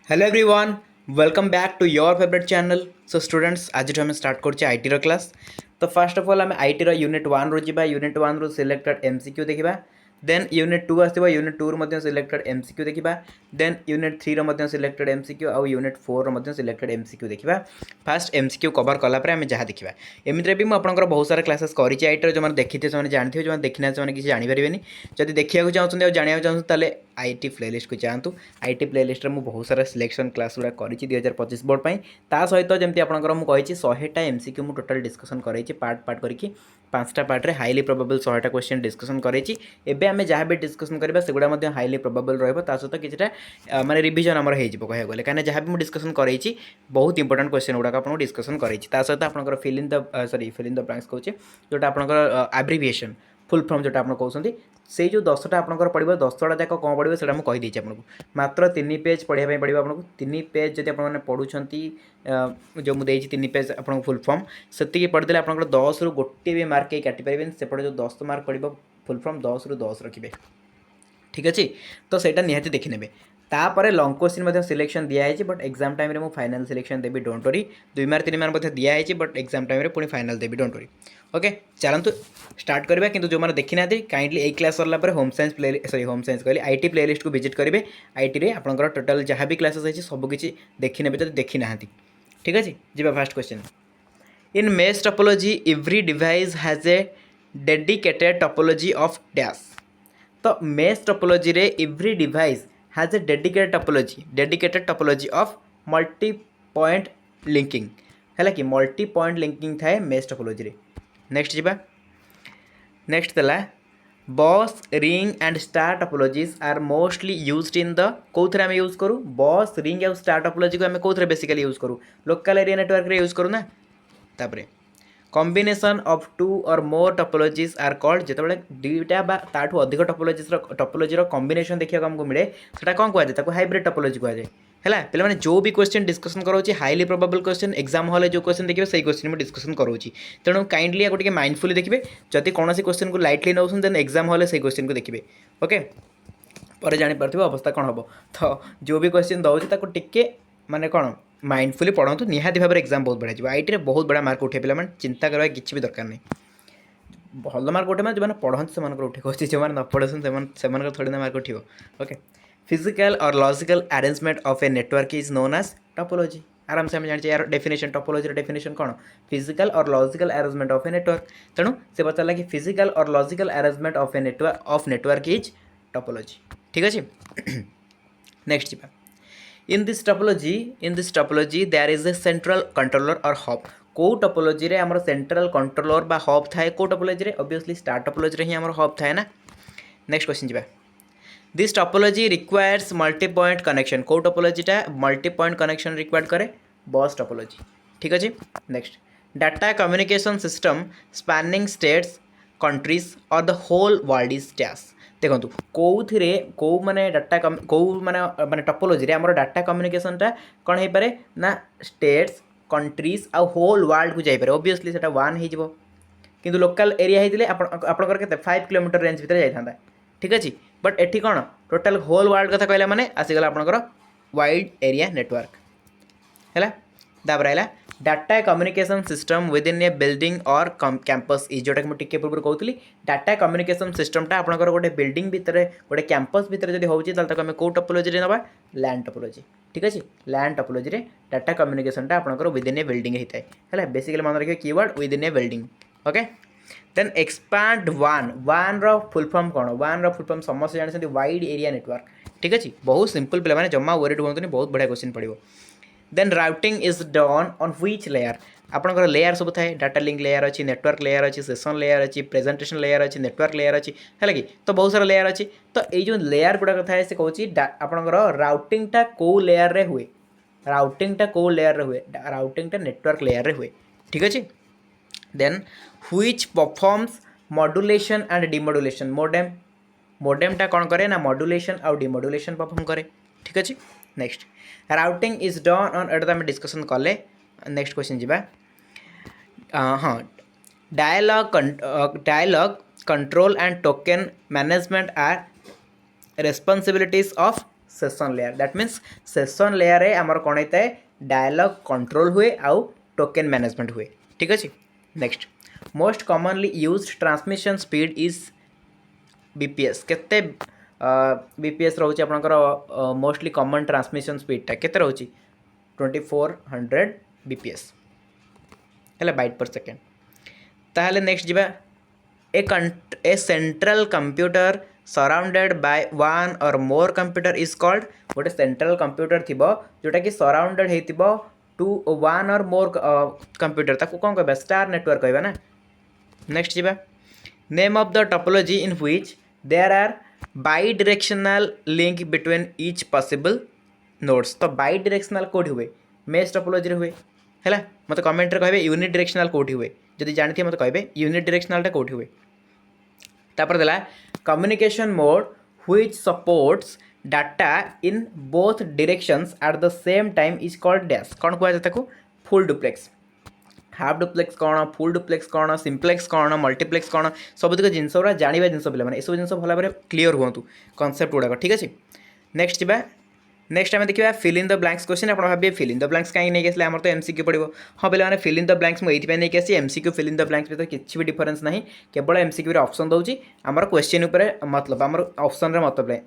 Hello everyone, welcome back to your favourite channel. So students, आज आम start करछे IT रो क्लास। तो फर्स्ट ऑफ ऑल आम आईटी रो यूनिट 1 रो जिबा। यूनिट 1 रो सिलेक्टेड एमसीक्यू देखिबा। देन यूनिट 2 आसीबो, यूनिट 2 रो मध्ये सिलेक्टेड एमसीक्यू देखिबा। देन यूनिट 3 रो मध्ये सिलेक्टेड एमसीक्यू आउ यूनिट 4 रो मध्ये सिलेक्टेड एमसीक्यू देखिबा। फर्स्ट एमसीक्यू कवर कला परे आम जहा देखिबा। एमित्रे भी मु आपनकर बहुत सारा क्लासेस करिछि आईटी रो। जो माने देखिथे से माने जानथिबे, जो माने देखिना से माने किछि जानि परिबेनी। जदि देखिया चाहछन्ते आ जानिया चाहछन्ते ताले आईटी प्लेलिस्ट को जातु। आईटी प्लेलिस्ट में बहुत सारा सिलेक्शन क्लास गुड़ा कर 2025 बोर्ड पर। ता सहित जमी आपंकर मुझे 100टा एमसीक्यू मु टोटल डिस्कसन कर पार्ट पार्ट करके 5टा पार्ट रे हाईली प्रोबेबल 100टा क्वेश्चन डिस्कसन कर। एबे आमे जहाँ भी डिस्कसन करबा सेगुड़ा मध्ये हाईली प्रोबेबल रहबो। ता सहित किछटा माने रिवीजन हमर हे जिवो कहया गले, काने जहाँ भी मु डिस्कसन करैछि बहुत इंपोर्टेंट क्वेश्चन गुड़ा आपन डिस्कसन करैछि। ता सहित आपनकर फिल इन द ब्लैंक्स कहूचे, जोटा आपनकर एब्रिविएशन फुल फॉर्म जोटा आप कहते से जो 10टा आपंकर पड़ो 10टा जाक कौन पड़ो से मुझे आपको मात्र 3 पेज पढ़ाई पड़ो। आपको 3 पेज जब आप पढ़ुंट जो मुझे 3 पेज आप फुल फॉर्म से पढ़ीदे आप 10 रु गोटे भी मार्क कहीं काटि पारे। सेपटे जो 10 मार्क पड़ो फुल फॉर्म 10 रु 10 रखिए, ठीक अच्छे। तो सहीटा निहाती देखने तापर लंग क्वेश्चन सिलेक्शन दिखाई, बट एग्जाम टाइम में final selection Devi, don't worry. 2 mark 3 mark दिखाई, बट एग्जाम टाइम पुणी final Devi, don't worry. Okay, चलतु स्टार्ट करवा। किंतु जो मैंने देखी ना काइंडली ए क्लास सरला होम साइंस होम साइंस कहली आईटी प्लेलिस्ट को विजिट करेंगे। आईटी रे आपंकर टोटाल जहाँ भी क्लासेस है सबकि देखी ने जब देखी ना, ठीक अच्छे। जी first question. In mesh topology every device has a dedicated topology of dash. तो मेश टोपोलॉजी रे every device has a dedicated topology of multi point linking है कि मल्टी पॉइंट लिंकिंग थाए मेश टोपोलॉजी रे। नेक्स्ट जीवा। Next देला bus ring and star topologies are mostly used in the कौन आम यूज करूँ बस रिंग और स्टार टोपोलॉजी को आम कौन बेसिकली यूज करूँ लोकल एरिया नेटवर्क रे यूज करूँ ना। तापरे कॉम्बिनेशन ऑफ 2 और मोर टोपोलॉजीज आर कॉल्ड जिते दुईटा ताठू अधिक टोपोलॉजी कॉम्बिनेशन देखा आमको मिले से कौन कहुए हाइब्रिड टोपोलॉजी कहुए है। पे जो भी क्वेश्चन डिस्कसन करोची highly probable question exam hall जो क्वेश्चन देखिए सही क्वेश्चन में डिस्कसन करोची। तेणु काइंडली आपको माइंडफुली देखिए, जदि कौन क्वेश्चन को लाइटली नौ देन एग्जाम हॉल से क्वेश्चन को देखिए। ओके, पर जापर अवस्था कौन हम। तो जो भी क्वेश्चन दूसरी टिके माने कौन माइंडफुली पढ़ु, निहाती भाव एग्जाम बहुत बढ़िया जी। आईटी बहुत बड़ा मार्क उठे पे चिंता करवा किसी भी दरकार नहीं। भल मार्क उठे जो पढ़ते से उठे कहे जो न पढ़े से थोड़ी ना मार्क उठो। ओके, फिजिकल और logical arrangement of a network is known as topology. आराम से जाने यार डेफिनेशन टोपोलॉजी डेफिनेशन कौन फिजिकल और logical arrangement of a network. तेणु से पचारा कि फिजिकल और logical arrangement of a network is topology, ठीक अच्छे। नेक्स्ट जी। In this topology there is a central controller और हब। कौ टोपोलॉजी रे हमर सेंट्रल कंट्रोलर बा हब थाए कौ टोपोलॉजी रे ऑब्वियसली स्टार टोपोलॉजी रे ही हमर हब थाए ना। नेक्स्ट क्वेश्चन जी। This topology requires multi point connection. कौ टोपोलॉजीटा मल्टी पॉइंट कनेक्शन रिक्वायर्ड करे बस टोपोलॉजी, ठीक अच्छे। Next data communication system spanning states countries or the whole world is dash. देखो कौन कौ माने डाटा कौ माने टोपोलॉजी रे हमर डाटा कम्युनिकेशनटा कौन हो पारे ना स्टेट्स कंट्रीज आ होल वर्ल्ड को जाई पारे। ऑब्वियसली सेटा 1 हो जिवो, किंतु लोकल एरिया होइतिले आपनकर केते 5 किलोमीटर रेंज भीतर जाइथांदा, ठीक अच्छे। बट एठी कौन टोटाल होल वर्ल्ड कथा कहला माने आसीगला आपनकर वाइड एरिया नेटवर्क है। तापर आइला data communication system with in a building or campus is जोटा कि मुझे टिके पूर्व कहूली डाटा कम्युनिकेशन सिस्टमटा आपनकर गोटे बिल्डिंग भितर गोटे कैंपस भितर जब होची ताल आम कौ टोपोलॉजी रे नबा लैंड टोपोलॉजी, ठीक अच्छे। लैंड टोपोलॉजी रे डाटा कम्युनिकेशनटा आपनकर विद इन ए बिल्डिंग होता है बेसिकली मन रखिए keyword with in a building. Okay, then expand one row full form कौन वन रो फुल फॉर्म समस्त जानते वाइड एरिया नेटवर्क, ठीक अच्छे। बहुत सिंपल पे मैंने जमा वरीड हूँ बहुत बढ़िया क्वेश्चन पड़ो। Then routing is done on which layer. आपंकर लेयर सब थाए डाटा लिंक लेयर अच्छी नेटवर्क लेयर अच्छी सेशन लेयर अच्छी प्रेजेंटेशन लेयर अच्छी नेटवर्क लेयर अच्छी है कि तो बहुत सारा लेयर अच्छी। तो ये जो लेयर गुड़ाक थाए से कहूँ आपंकर राउटिंगटा कौ लेयर रे हुए राउटिंगटा कौ लेयर रे हुए राउटिंगटा नेटवर्क लेयर रे हुए, ठीक अच्छे। Then which performs modulation and demodulation. मोडेमटा कौन करे ना मॉड्यूलेशन और डिमॉड्यूलेशन परफॉर्म करे, ठीक अच्छे। Next routing is done on एटा आम डिस्कसन कले। नेक्स्ट क्वेश्चन जी। हाँ, dialogue control and token management are responsibilities of session layer that means session layer रे आमर कौन होता है डायलॉग कंट्रोल हुए आउ टोकन मैनेजमेंट हुए ठीक अच्छे। Next most commonly used transmission speed is BPS केते बीपीएस रोचे आपनकर मोस्टली कॉमन ट्रांसमिशन स्पीड टा केते रोची 2400 बीपीएस है बाइट पर सेकेंड। ताहले नेक्स्ट जीवा a central computer surrounded by one or more computer is called गोटे सेंट्रल कंप्यूटर थिबो जोटा कि surrounded हेतिबो to one or more computer ताको कौन कहबा स्टार नेटवर्क कहबा ना। नेक्स्ट जीवा name of the topology in which there are bidirectional link between each possible nodes. तो बाई डायरेक्शनल कोड हुए मेश टोपोलॉजी हुए है मत कमेंट रे कहबे यूनिट डायरेक्शनल कोड हुए जदि जानथि मत कहबे यूनिट डायरेक्शनल कोड हुए। तापर देला communication mode which supports data in both directions at the same time is called dash कौन कह जाता फुल डुप्लेक्स हाफ डुप्लेक्स कौन फुल डुप्लेक्स कौन सिंप्लेक्स कौन मल्टीप्लेक्स कौन सबुतिक जिनस गुड़ा जानवा जिन पे सब जिन भल भाव क्लीयर हूँ कनसेप्ट गुड़ाक ठीक अच्छे। नेक्स्ट जी नेक्स्ट आम देखा fill in the blanks question आप भावे फिल इन द ब्लैंक्स कहीं नहीं आसले आम तो एमसीक्यू पड़ो हाँ पे मैंने फिल इन द ब्लैंक्स मुझे नहीं आसी MCQ fill in the blanks भर किसी भी डिफरेंस ना केवल एमसीक्यू ऑप्शन दूसरी आमर क्वेश्चन मतलब आम ऑप्शन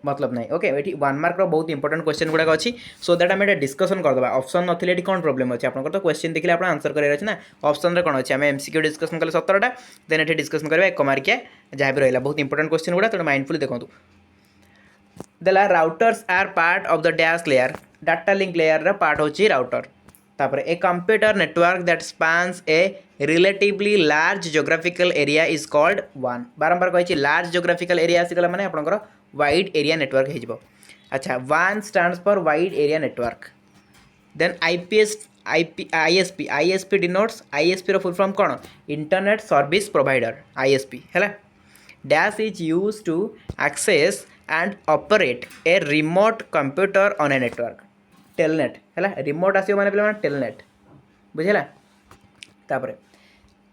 मतलब ना ओके ये 1 मार्क बहुत इंपोर्टेंट क्वेश्चन गुड़ाक अच्छी सो दैट आम डिस्कसन करदे ऑप्शन नथिले कौन प्रोब्लेम अच्छे आप तो क्वेश्चन देखिए आप आंसर करार अच्छे ना ऑप्शन कौन अच्छे आम एमसीक्यू डिस्कसन कले 17टा देन ये डिस्कसन करेंगे 1 मार्किया जहाँ भी रहा बहुत इंपोर्टेंट क्वेश्चन गुड़ा तो माइंडफुली देखो देला routers are part of the dash layer data link layer रा पार्ट होची राउटर। तापर a computer network that spans a relatively large geographical area is called वन बारंबार कही लार्ज जियोग्राफिकल एरिया आसीगला माने आपनकर वाइड एरिया नेटवर्क हेजिबो। अच्छा वन stands for wide area network then ISP denotes ISP रो फुल फॉर्म कौन इंटरनेट सर्विस प्रोवाइडर आईएसपी है dash is use to access and operate a remote computer on a network telnet है remote आसो माने पे टेलनेट बुझेला। तापर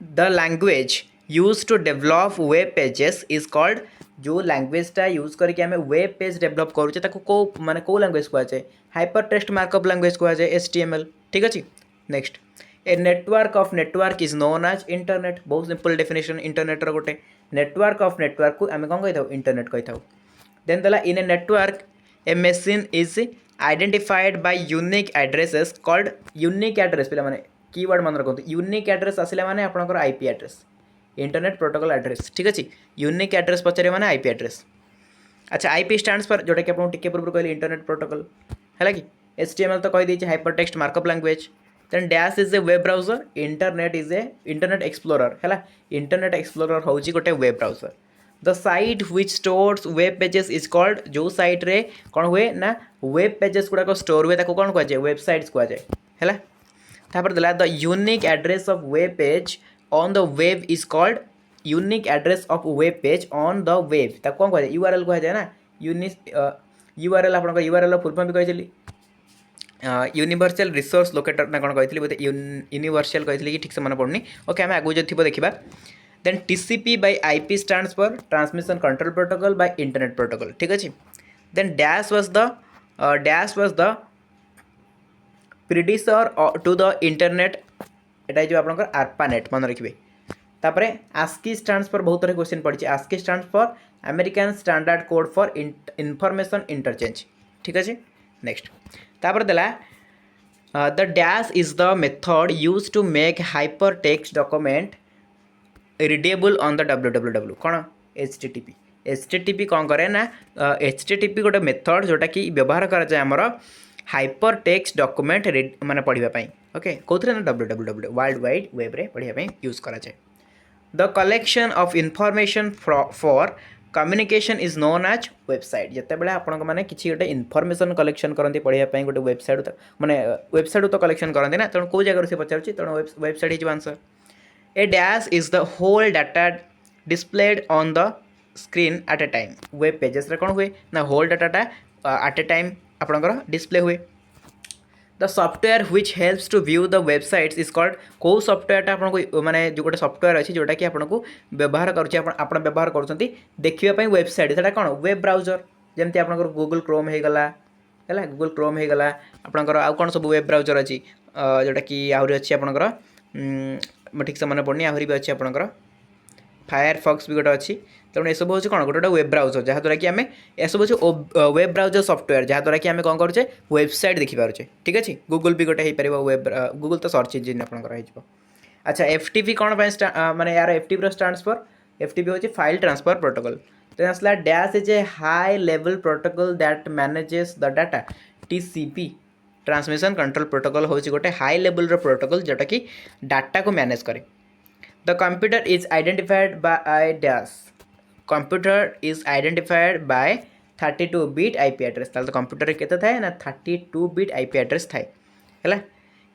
the language use to develop web pages is called जो लैंग्वेजटा यूज करके आम वेब पेज डेवलप करुचे ताको को माने को लैंग्वेज कहुए हाइपर टेक्स्ट मार्कअप लैंग्वेज कहुए HTML ठीक अच्छे। Next a network of network is known as internet बहुत सिंपल डेफिनेशन इंटरनेट गोटे नेटवर्क ऑफ नेटवर्क को आम कौन कही था इंटरनेट कही था। Then in a network a machine is identified by unique addresses called unique address पे माने कीवर्ड मन रखते unique address आसिले माने आपनकर IP address internet protocol address ठीक अच्छे यूनिक एड्रेस पचारे माने IP एड्रेस। अच्छा IP स्टैंड्स फॉर जोटा कि आपको टिके पूर्व कहली इंटरनेट प्रोटोकॉल है कि HTML तो कही दीजिए hyper text markup language then dash is a web browser internet is a internet explorer है इंटरनेट एक्सप्लोरर हूँ गोटे web browser. The site which stores web pages is called जो साइट रे कौन हुए ना वेब पेजेस गुड़ाक स्टोर हुए कौन कहुए वेबसाइट्स कहुए है। तापर देला the unique address of web page on the web is called unique address of web page on the web ताको कौन कहुए URL कहुए ना URL आप URL फुल फॉर्म भी कही यूनिवर्सल रिसोर्स लोकेटर ना कौन कही बोलते यूनिवर्सल कही कि ठीक से मन पड़नी ओके आम आगू जो थी देखा। Then TCP by IP stands for transmission control protocol by internet protocol ठीक अच्छे। Then dash was the predecessor to the internet एटा जो आपनकर ARPANET मन रखिए। तापरे ASCII stands for बहुत तरह क्वेश्चन पड़ी ASCII stands for American Standard Code for Information Interchange ठीक अच्छे। नेक्स्ट तापर देला the dash is the method used to make hypertext document readable on the www कौन HTTP कौन करे ना HTTP गोटे मेथड जोटा कि व्यवहार कराए आमर हाइपर टेक्स्ट डॉक्यूमेंट माने पढ़ाई ओके कौन ना www वर्ल्ड वाइड वेब रे पढ़ाई यूज कराए। The collection of information for communication is known as website जिते बड़े आपण मैंने किसी गोटे इनफॉरमेशन कलेक्शन करती पढ़ाई गोटे वेबसाइट माने वेबसाइट तो कलेक्शन करते ना तेणु कौ जगह से पचार तेणु वेबसाइट हो answer. A dash is the whole data displayed on the screen at a time web pages रे कौन हुए ना whole data at a time आपनकर डिस्प्ले हुए। the software which helps to view the websites is called को software आपको माने जो गोटे सॉफ्टवेयर अच्छी जोटा कि आपको व्यवहार कर व्यवहार कर देखिए वेबसाइट से कौन वेब ब्राउजर जमती आप गूगल क्रोम हो गला है गूगल क्रोम हो गला आपंकर आउ कौन सब वेब ब्राउजर अच्छी जोटा कि आहरी अच्छी आपंकर ठीक से मन पड़नी आहरी भी अच्छी आपंकर फायरफॉक्स भी गोटे अच्छी तेणु यह सब हूँ कौन गोटे वेब ब्राउजर जहाँद्वारा कि आम यह सब हूँ वेब ब्राउजर सफ्टवेयर जहाँद्वारा कि आम कौन करुचे वेबसाइट देखिपारे ठीक अच्छे गूगल भी गोटे हो पार वेब गूगल तो सर्च इंजिन आपंकर हो। अच्छा एफटीपी कौन माने यार एफटीपी स्टैंड्स फॉर एफटीपी हूँ फाइल ट्रांसफर प्रोटोकॉल तो आसला dash is A high level protocol that manages the data TCP transmission control protocol हूँ गोटे हाई लेवल प्रोटोकॉल जोटा कि डाटा को मैनेज करे। The computer is identified by dash computer is identified by 32 bit IP address ताल तो computer केते थाए ना 32 बिट आईपी एड्रेस थाए हैला।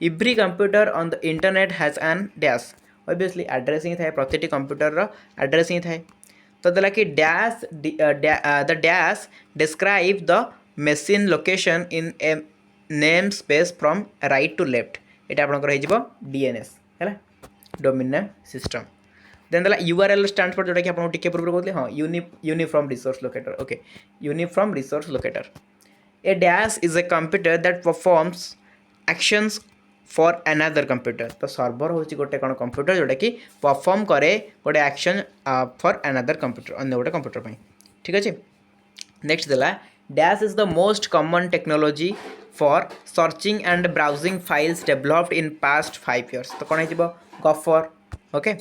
Every computer on the internet has an dash obviously address ही थाए प्रति कंप्यूटर रो एड्रेस ही थाए तो दला कि dash the dash describe the machine location in a name space from right to left ये आपंकर हो डीएनएस है डोमेन नेम सिस्टम देन दला यूआरएल स्टैंड फॉर जोटा कि आपको टिके पूर्व कहते हाँ uniform resource locator okay uniform resource locator a dash is a computer that performs actions for another computer तो सर्वर हूँ गोटे कौन कंप्यूटर जोटा कि परफॉर्म करे गोटे एक्शन फॉर अनदर कंप्यूटर अन्य गोटे कंप्यूटर ठीक अच्छे। नेक्स्ट देला dash is the most common technology for searching and browsing files developed in past 5 years तो कौन हो गफर okay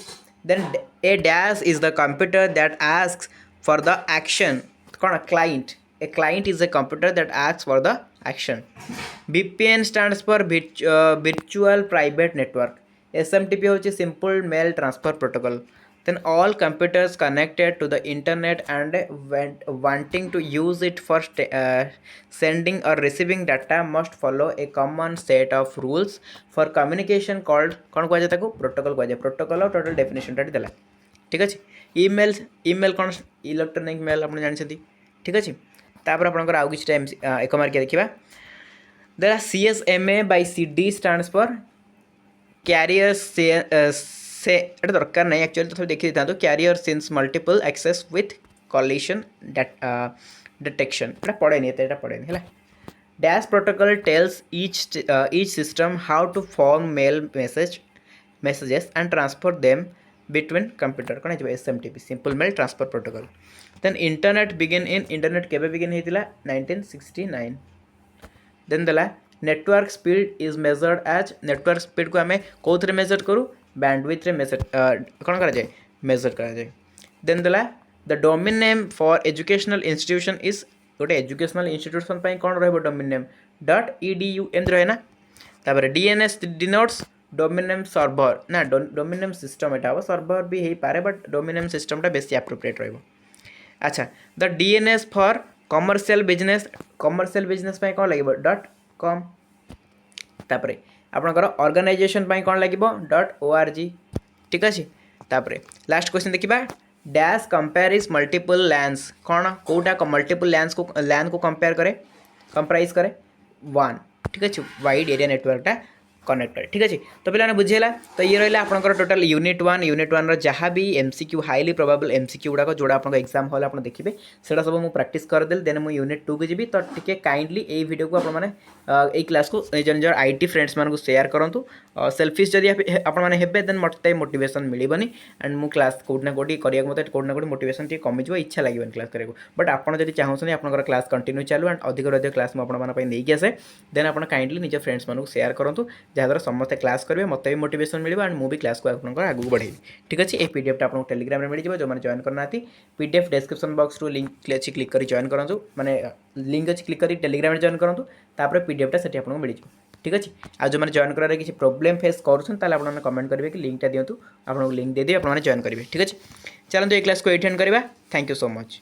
then a dash is the computer that asks for the action कौन client a client is a computer that asks for the action. VPN stands for virtual private network. SMTP होची simple mail transfer protocol. Then all computers connected to the internet and wanting to use it for sending or receiving data must follow a common set of rules for communication called कौन कह जाता को protocol कह जाए protocol और total definition टाटी देला ठीक अच्छे। ईमेल कौन इलेक्ट्रोनिक मेल आप जानते ठीक अच्छे। तापर आपंकर आउ कि एक मार्किया देखा देला CSMA by CD stands for carrier से दरकार नहीं एक्चुअली तो देखी था तो carrier sense multiple access with collision detection पढ़े नहीं पढ़े नहीं dash protocol tells each system how to form mail messages and transfer them between computer कौन है SMTP simple mail transfer protocol. Then internet begin in internet केबे begin होता 1969। Then देला network speed is measured as network speed को आम कौन major करूँ bandwidth रे मेजर कौन कर मेजर करा जाए। देन देला the domain name for educational institution is गोटे एजुकेशनल इंस्टीट्यूशन कौन रही डोमेन नेम .edu एमती रहे ना। तापर DNS denotes domain name server ना डोमेन नेम सिस्टम एटा हम सर्वर भी हो पारे बट डोमेन नेम सिस्टमटा बेसी एप्रोप्रिएट रही। अच्छा the DNS for commercial business कौन लगे .com तापर आपंकर ऑर्गेनाइजेशन कौन लगे .org ठीक अच्छे। तापर लास्ट क्वेश्चन देखा dash compare is multiple lens कौन कौटा मल्टीपल लैन को कंपेयर करे कंप्राइज करे 1 ठीक अच्छे वाइड एरिया नेटवर्कटा कनेक्टेड ठीक अच्छे। तो पे बुझेगा तो ये रहा आपंकर टोटाल यूनिट 1 जहाँ भी MCQ हाईली प्रोबेबल MCQ गुड़ाक जोड़ा आप एग्जाम हल आप देखिए से सब मुझे प्रैक्टिस करदेली देन मुझे यूनिट 2 को जी तो टी काइंडली ये वीडियो को आपने क्लास को निज निजर IT फ्रेंड्स मानक सेयार करूँ सेल्फिश जदि आपने देन मत मोटिवेशन मिलबनी एंड मु क्लास कौटना कौटी करिया मत कौटना कौटी मोटिवेशन टी कमिज इच्छा लगे क्लास करेंगे बट आपड़ जब चाहूँ आप क्लास कंटिन्यू चालू एंड अधिक क्लास मुझे नहीं आसे देन आप काइंडली निज फ्रेंड्स मानक सेयार करूँ जहाँद्वारा समस्त क्लास करेंगे मत भी मोटिवेशन मिले एंड मुझे क्लास को आगू बढ़ेगी ठीक अच्छे। ये PDF आपको टेलीग्राम में मिल जाए जो मैंने जॉइन करना PDF डिस्क्रिप्शन बॉक्स लिंक अच्छी क्लिक कर जॉइन करूँ माने लिंक अच्छी क्लिक कर टेलीग्राम में जॉइन करूँ तापर PDF से आपको मिल जाए ठीक अच्छे। आज जो मैंने जॉइन करार किसी प्रोब्लेम फेस कर कमेंट करेंगे कि लिंकटा दिंतु आपको लिंक दे आपने जॉइन करेंगे ठीक अच्छे। चलते ये क्लास को एटेंड करवा थैंक यू सो मच।